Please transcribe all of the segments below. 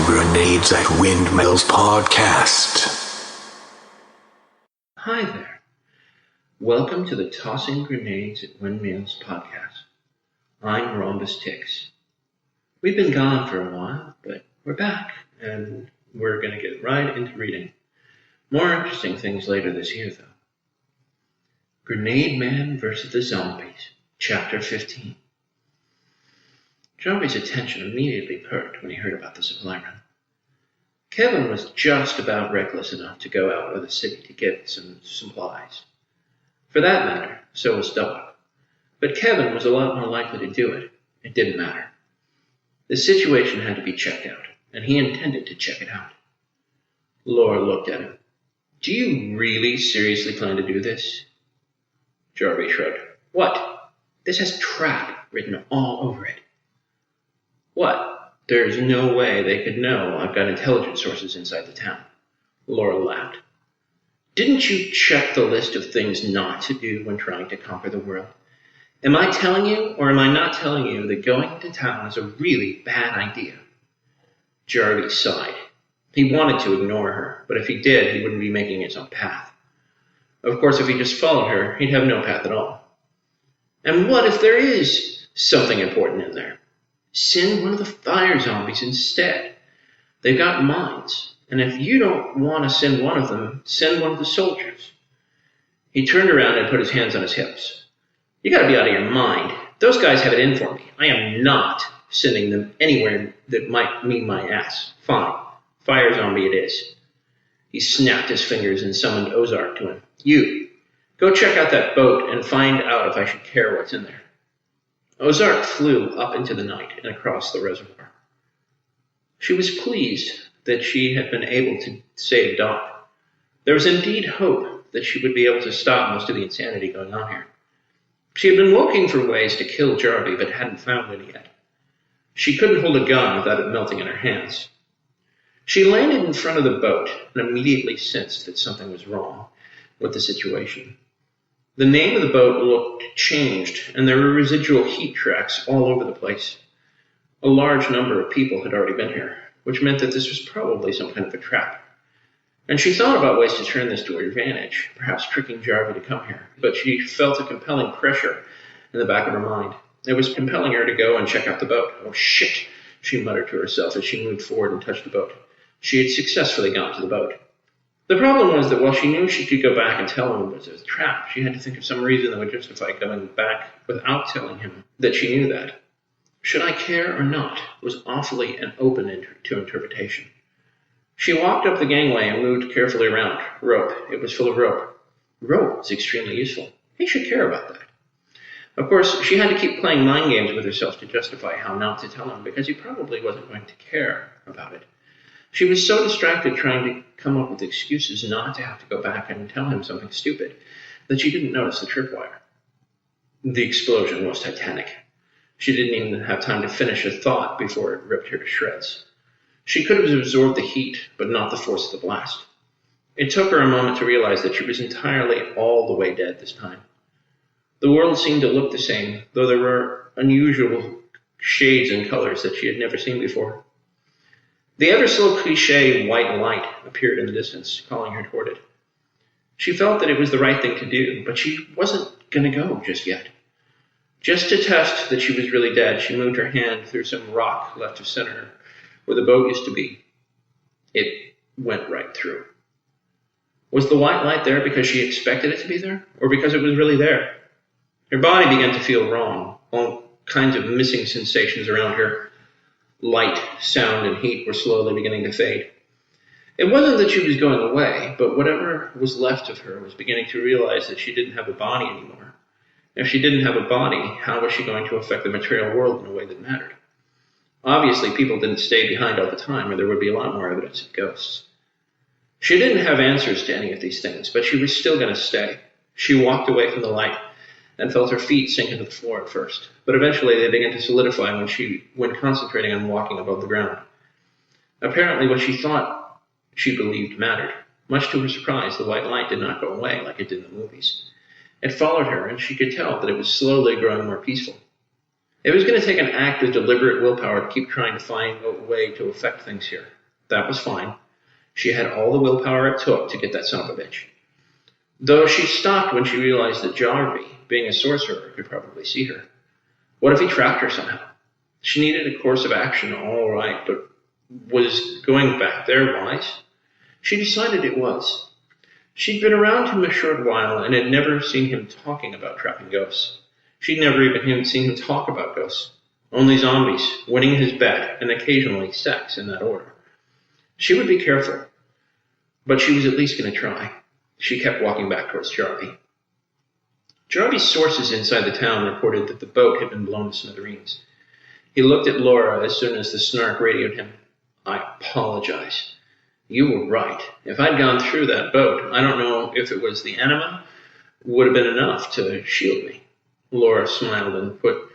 Grenades at Windmills podcast. Hi there. Welcome to the Tossing Grenades at Windmills podcast. I'm Rhombus Tix. We've been gone for a while, but we're back, and we're going to get right into reading. More interesting things later this year, though. Grenademan Vs the Zombies, Chapter 15. Jarvie's attention immediately perked when he heard about the supply run. Kevin was just about reckless enough to go out of the city to get some supplies. For that matter, so was Dog. But Kevin was a lot more likely to do it. It didn't matter. The situation had to be checked out, and he intended to check it out. Laura looked at him. Do you really seriously plan to do this? Jarvie shrugged. What? This has trap written all over it. What? There's no way they could know I've got intelligence sources inside the town. Laura laughed. Didn't you check the list of things not to do when trying to conquer the world? Am I telling you, or am I not telling you, that going into town is a really bad idea? Jarvie sighed. He wanted to ignore her, but if he did, he wouldn't be making his own path. Of course, if he just followed her, he'd have no path at all. And what if there is something important in there? Send one of the fire zombies instead. They've got minds, and if you don't want to send one of them, send one of the soldiers. He turned around and put his hands on his hips. You gotta be out of your mind. Those guys have it in for me. I am not sending them anywhere that might mean my ass. Fine. Fire zombie it is. He snapped his fingers and summoned Ozark to him. You, go check out that boat and find out if I should care what's in there. Ozark flew up into the night and across the reservoir. She was pleased that she had been able to save Dot. There was indeed hope that she would be able to stop most of the insanity going on here. She had been looking for ways to kill Jarvie, but hadn't found any yet. She couldn't hold a gun without it melting in her hands. She landed in front of the boat and immediately sensed that something was wrong with the situation. The name of the boat looked changed, and there were residual heat tracks all over the place. A large number of people had already been here, which meant that this was probably some kind of a trap. And she thought about ways to turn this to her advantage, perhaps tricking Jarvie to come here, but she felt a compelling pressure in the back of her mind. It was compelling her to go and check out the boat. Oh, shit, she muttered to herself as she moved forward and touched the boat. She had successfully gone to the boat. The problem was that while she knew she could go back and tell him it was a trap, she had to think of some reason that would justify going back without telling him that she knew that. Should I care or not was awfully and open to interpretation. She walked up the gangway and moved carefully around. Rope. It was full of rope. Rope was extremely useful. He should care about that. Of course, she had to keep playing mind games with herself to justify how not to tell him, because he probably wasn't going to care about it. She was so distracted trying to come up with excuses not to have to go back and tell him something stupid that she didn't notice the tripwire. The explosion was titanic. She didn't even have time to finish a thought before it ripped her to shreds. She could have absorbed the heat, but not the force of the blast. It took her a moment to realize that she was entirely all the way dead this time. The world seemed to look the same, though there were unusual shades and colors that she had never seen before. The ever-so cliché white light appeared in the distance, calling her toward it. She felt that it was the right thing to do, but she wasn't going to go just yet. Just to test that she was really dead, she moved her hand through some rock left of center where the boat used to be. It went right through. Was the white light there because she expected it to be there, or because it was really there? Her body began to feel wrong. All kinds of missing sensations around her. Light, sound, and heat were slowly beginning to fade. It wasn't that she was going away, but whatever was left of her was beginning to realize that she didn't have a body anymore. If she didn't have a body, how was she going to affect the material world in a way that mattered? Obviously, people didn't stay behind all the time, or there would be a lot more evidence of ghosts. She didn't have answers to any of these things, but she was still going to stay. She walked away from the light and felt her feet sink into the floor at first, but eventually they began to solidify when concentrating on walking above the ground. Apparently what she thought she believed mattered. Much to her surprise, the white light did not go away like it did in the movies. It followed her, and she could tell that it was slowly growing more peaceful. It was going to take an act of deliberate willpower to keep trying to find a way to affect things here. That was fine. She had all the willpower it took to get that son of a bitch. Though she stopped when she realized that Jarvie, being a sorcerer, could probably see her. What if he trapped her somehow? She needed a course of action, all right, but was going back there wise? She decided it was. She'd been around him a short while and had never seen him talking about trapping ghosts. She'd never even seen him talk about ghosts. Only zombies, winning his bet, and occasionally sex in that order. She would be careful, but she was at least going to try. She kept walking back towards Jarvie. Jarvie's sources inside the town reported that the boat had been blown to smithereens. He looked at Laura as soon as the snark radioed him. I apologize. You were right. If I'd gone through that boat, I don't know if it was the enema, would have been enough to shield me. Laura smiled and put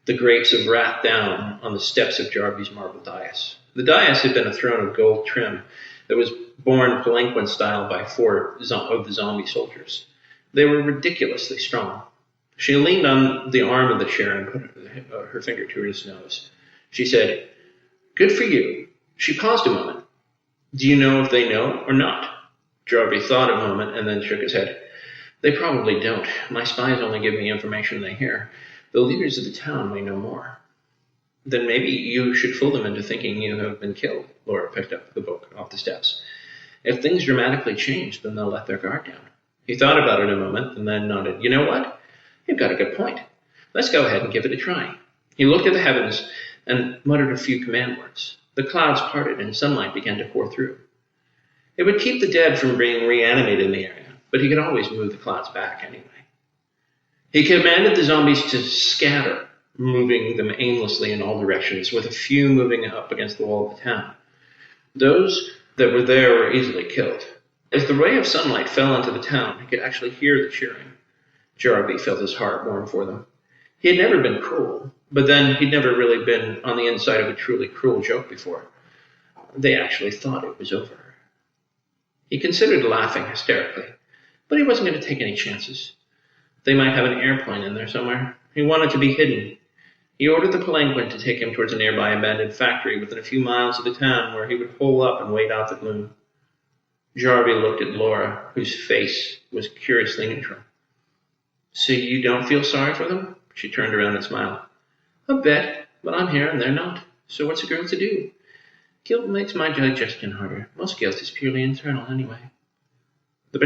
the grapes of wrath down on the steps of Jarvie's marble dais. The dais had been a throne of gold trim that was borne palanquin style by 4 of the zombie soldiers. They were ridiculously strong. She leaned on the arm of the chair and put her finger to his nose. She said, "Good for you." She paused a moment. "Do you know if they know or not?" Jarvie thought a moment and then shook his head. "They probably don't. My spies only give me information they hear. The leaders of the town may know more." "Then maybe you should fool them into thinking you have been killed." Laura picked up the book off the steps. "If things dramatically change, then they'll let their guard down." He thought about it a moment and then nodded. "You know what? You've got a good point. Let's go ahead and give it a try." He looked at the heavens and muttered a few command words. The clouds parted and sunlight began to pour through. It would keep the dead from being reanimated in the area, but he could always move the clouds back anyway. He commanded the zombies to scatter, moving them aimlessly in all directions, with a few moving up against the wall of the town. Those that were there were easily killed. As the ray of sunlight fell into the town, he could actually hear the cheering. Jarvie felt his heart warm for them. He had never been cruel, but then he'd never really been on the inside of a truly cruel joke before. They actually thought it was over. He considered laughing hysterically, but he wasn't going to take any chances. They might have an airplane in there somewhere. He wanted to be hidden. He ordered the palanquin to take him towards a nearby abandoned factory within a few miles of the town where he would hole up and wait out the gloom. Jarvie looked at Laura, whose face was curiously neutral. "So you don't feel sorry for them?" She turned around and smiled. "A bit, but I'm here and they're not. So what's a girl to do? Guilt makes my digestion harder. Most guilt is purely internal anyway." The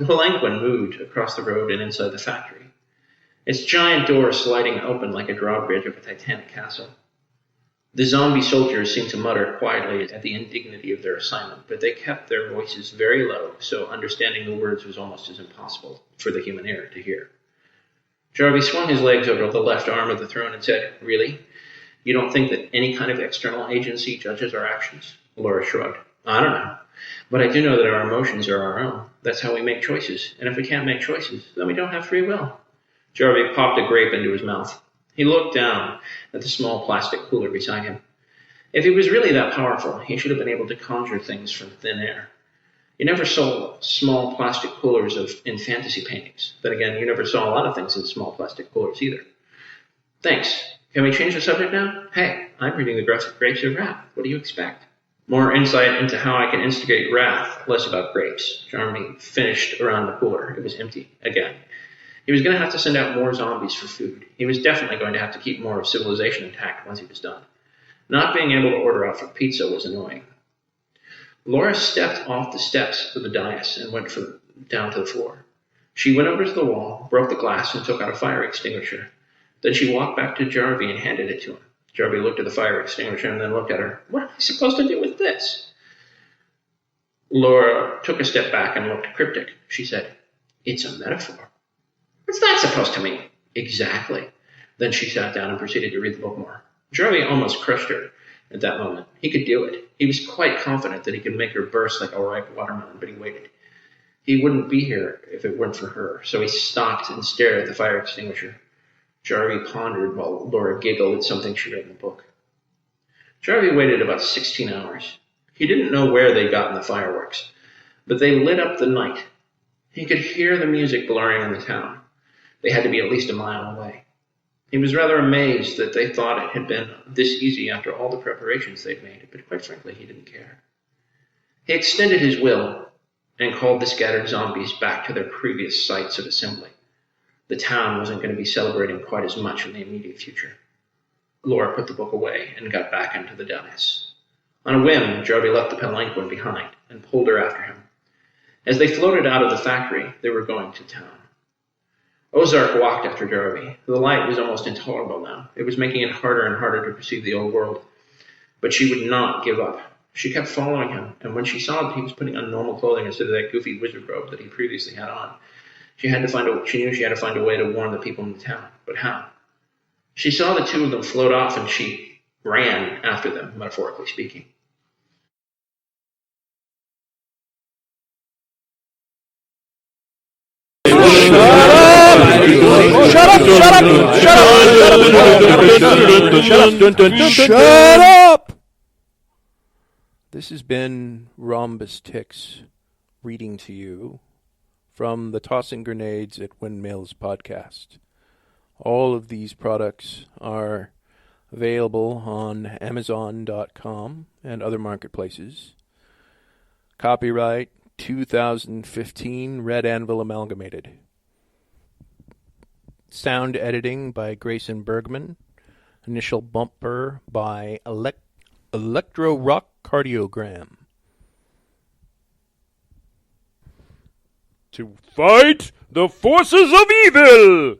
palanquin moved across the road and inside the factory, its giant door sliding open like a drawbridge of a Titanic castle. The zombie soldiers seemed to mutter quietly at the indignity of their assignment, but they kept their voices very low, so understanding the words was almost as impossible for the human ear to hear. Jarvie swung his legs over the left arm of the throne and said, "Really? You don't think that any kind of external agency judges our actions?" Laura shrugged. "I don't know. But I do know that our emotions are our own. That's how we make choices. And if we can't make choices, then we don't have free will." Jarvie popped a grape into his mouth. He looked down at the small plastic cooler beside him. If he was really that powerful, he should have been able to conjure things from thin air. You never saw small plastic coolers in fantasy paintings. Then again, you never saw a lot of things in small plastic coolers either. "Thanks. Can we change the subject now? Hey, I'm reading the grapes of wrath. What do you expect?" "More insight into how I can instigate wrath, less about grapes." Jarvie finished around the cooler. It was empty again. He was going to have to send out more zombies for food. He was definitely going to have to keep more of civilization intact once he was done. Not being able to order out for pizza was annoying. Laura stepped off the steps of the dais and went down to the floor. She went over to the wall, broke the glass, and took out a fire extinguisher. Then she walked back to Jarvie and handed it to him. Jarvie looked at the fire extinguisher and then looked at her. "What am I supposed to do with this?" Laura took a step back and looked cryptic. She said, "It's a metaphor." "What's that supposed to mean?" "Exactly." Then she sat down and proceeded to read the book more. Jarvie almost crushed her at that moment. He could do it. He was quite confident that he could make her burst like a ripe watermelon, but he waited. He wouldn't be here if it weren't for her, so he stopped and stared at the fire extinguisher. Jarvie pondered while Laura giggled at something she read in the book. Jarvie waited about 16 hours. He didn't know where they'd gotten the fireworks, but they lit up the night. He could hear the music blaring in the town. They had to be at least a mile away. He was rather amazed that they thought it had been this easy after all the preparations they'd made, but quite frankly, he didn't care. He extended his will and called the scattered zombies back to their previous sites of assembly. The town wasn't going to be celebrating quite as much in the immediate future. Laura put the book away and got back into the dais. On a whim, Jarvie left the palanquin behind and pulled her after him. As they floated out of the factory, they were going to town. Ozark walked after Jarvie. The light was almost intolerable now. It was making it harder and harder to perceive the old world. But she would not give up. She kept following him, and when she saw that he was putting on normal clothing instead of that goofy wizard robe that he previously had on, she knew she had to find a way to warn the people in the town. But how? She saw the two of them float off, and she ran after them, metaphorically speaking. Shut up! This has been Rhombus Tix reading to you from the Tossing Grenades at Windmills podcast. All of these products are available on Amazon.com and other marketplaces. Copyright 2015 Red Anvil Amalgamated. Sound editing by Grayson Bergman. Initial bumper by Electro Rock Cardiogram. To fight the forces of evil!